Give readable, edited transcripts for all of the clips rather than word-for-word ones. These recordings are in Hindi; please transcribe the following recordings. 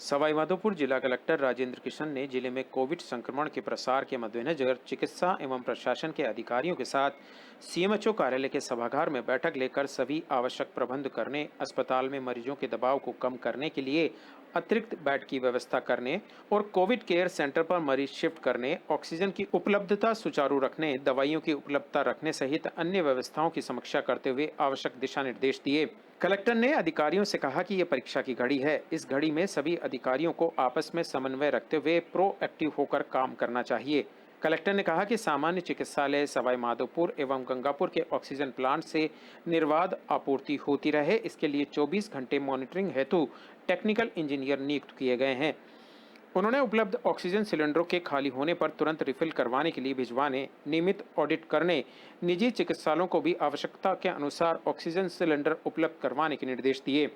सवाईमाधोपुर जिला कलेक्टर राजेंद्र किशन ने जिले में कोविड संक्रमण के प्रसार के मद्देनजर चिकित्सा एवं प्रशासन के अधिकारियों के साथ सीएमएचओ कार्यालय के सभागार में बैठक लेकर सभी आवश्यक प्रबंध करने, अस्पताल में मरीजों के दबाव को कम करने के लिए अतिरिक्त बेड की व्यवस्था करने और कोविड केयर सेंटर पर मरीज शिफ्ट करने, ऑक्सीजन की उपलब्धता सुचारू रखने, दवाइयों की उपलब्धता रखने सहित अन्य व्यवस्थाओं की समीक्षा करते हुए आवश्यक दिशा निर्देश दिए। कलेक्टर ने अधिकारियों से कहा कि यह परीक्षा की घड़ी है। इस घड़ी में सभी अधिकारियों को आपस में समन्वय रखते हुए प्रोएक्टिव होकर काम करना चाहिए। कलेक्टर ने कहा कि सामान्य चिकित्सालय सवाई माधोपुर एवं गंगापुर के ऑक्सीजन प्लांट से निर्बाध आपूर्ति होती रहे, इसके लिए 24 घंटे मॉनिटरिंग हेतु टेक्निकल इंजीनियर नियुक्त किए गए हैं। उन्होंने उपलब्ध ऑक्सीजन सिलेंडरों के खाली होने पर तुरंत रिफिल करवाने के लिए भिजवाने, नियमित ऑडिट करने, निजी चिकित्सालयों को भी आवश्यकता के अनुसार ऑक्सीजन सिलेंडर उपलब्ध करवाने के निर्देश दिए।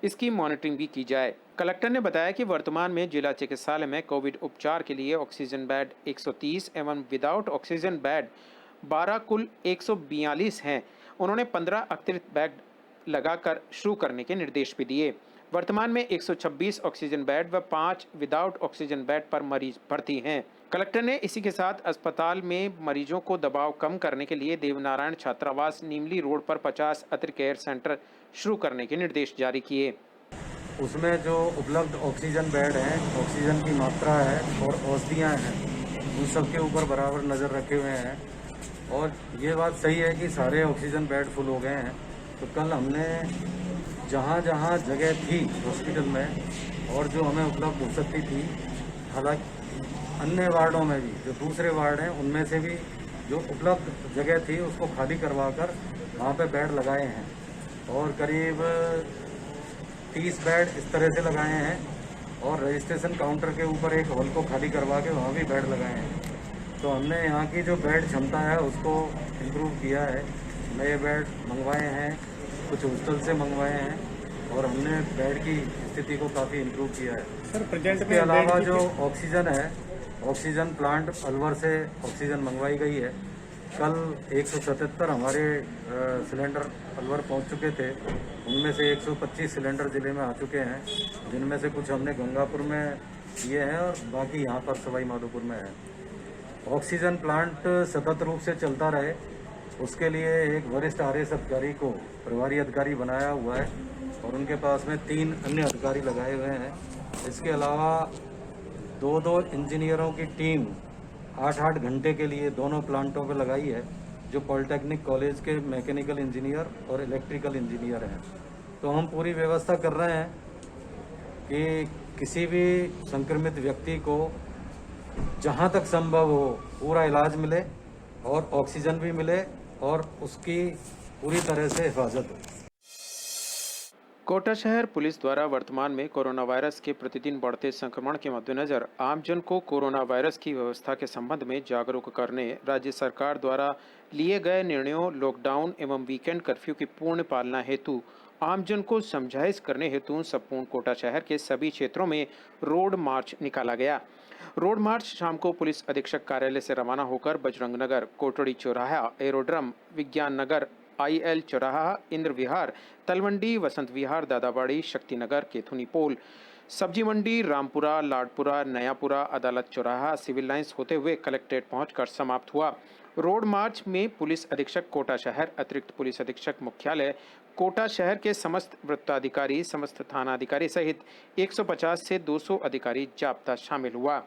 इसकी मॉनिटरिंग भी की जाए। कलेक्टर ने बताया कि वर्तमान में जिला चिकित्सालय में कोविड उपचार के लिए ऑक्सीजन बेड 130 एवं विदाउट ऑक्सीजन बेड 12 कुल 142 हैं। उन्होंने 15 अतिरिक्त बेड लगाकर शुरू करने के निर्देश भी दिए। वर्तमान में 126 ऑक्सीजन बेड व 5 विदाउट ऑक्सीजन बेड पर मरीज भर्ती हैं। कलेक्टर ने इसी के साथ अस्पताल में मरीजों को दबाव कम करने के लिए देवनारायण छात्रावास नीमली रोड पर 50 अतिरिक्त केयर सेंटर शुरू करने के निर्देश जारी किए। उसमें जो उपलब्ध ऑक्सीजन बेड हैं, ऑक्सीजन की मात्रा है और औषधियाँ हैं, उन सब के ऊपर बराबर नज़र रखे हुए हैं। और ये बात सही है कि सारे ऑक्सीजन बेड फुल हो गए हैं। तो कल हमने जहाँ जहाँ जगह थी हॉस्पिटल में और जो हमें उपलब्ध हो सकती थी, हालांकि अन्य वार्डों में भी जो दूसरे वार्ड हैं उनमें से भी जो उपलब्ध जगह थी उसको खाली करवा कर वहाँ पे बेड लगाए हैं और करीब 30 बेड इस तरह से लगाए हैं और रजिस्ट्रेशन काउंटर के ऊपर एक हॉल को खाली करवा के वहाँ भी बेड लगाए हैं। तो हमने यहाँ की जो बेड क्षमता है उसको इम्प्रूव किया है। नए बेड मंगवाए हैं, कुछ हॉस्टल से मंगवाए हैं और हमने बेड की स्थिति को काफ़ी इम्प्रूव किया है। सर प्रेजेंट इसके अलावा जो ऑक्सीजन है, ऑक्सीजन प्लांट अलवर से ऑक्सीजन मंगवाई गई है। कल 177 हमारे सिलेंडर अलवर पहुंच चुके थे, उनमें से 125 सिलेंडर ज़िले में आ चुके हैं, जिनमें से कुछ हमने गंगापुर में किए हैं और बाकी यहाँ पर सवाई माधोपुर में है। ऑक्सीजन प्लांट सतत रूप से चलता रहे, उसके लिए एक वरिष्ठ आरएएस अधिकारी को प्रभारी अधिकारी बनाया हुआ है और उनके पास में 3 अन्य अधिकारी लगाए हुए हैं। इसके अलावा 2-2 इंजीनियरों की टीम 8-8 घंटे के लिए दोनों प्लांटों पर लगाई है, जो पॉलिटेक्निक कॉलेज के मैकेनिकल इंजीनियर और इलेक्ट्रिकल इंजीनियर हैं। तो हम पूरी व्यवस्था कर रहे हैं कि किसी भी संक्रमित व्यक्ति को जहां तक संभव हो पूरा इलाज मिले और ऑक्सीजन भी मिले और उसकी पूरी तरह से हिफाजत हो। कोटा शहर पुलिस द्वारा वर्तमान में कोरोना वायरस के प्रतिदिन बढ़ते संक्रमण के मद्देनजर आमजन को कोरोना वायरस की व्यवस्था के संबंध में जागरूक करने राज्य सरकार द्वारा लिए गए निर्णयों, लॉकडाउन एवं वीकेंड कर्फ्यू की पूर्ण पालना हेतु आमजन को समझाइश करने हेतु संपूर्ण कोटा शहर के सभी क्षेत्रों में रोड मार्च निकाला गया। रोड मार्च शाम को पुलिस अधीक्षक कार्यालय से रवाना होकर बजरंग नगर, कोटड़ी चौराहा, एरोड्रम, विज्ञान नगर, आईएल चौराहा, इंद्र विहार, तलवंडी, वसंत विहार, दादाबाड़ी, शक्तिनगर, केथुनी पोल, सब्जी मंडी, रामपुरा, लाडपुरा, नयापुरा, अदालत चौराहा, सिविल लाइंस होते हुए कलेक्ट्रेट पहुंचकर समाप्त हुआ। रोड मार्च में पुलिस अधीक्षक कोटा शहर, अतिरिक्त पुलिस अधीक्षक मुख्यालय कोटा शहर के समस्त वृत्ताधिकारी, समस्त थानाधिकारी सहित 150 से 200 अधिकारी जाब्ता शामिल हुआ।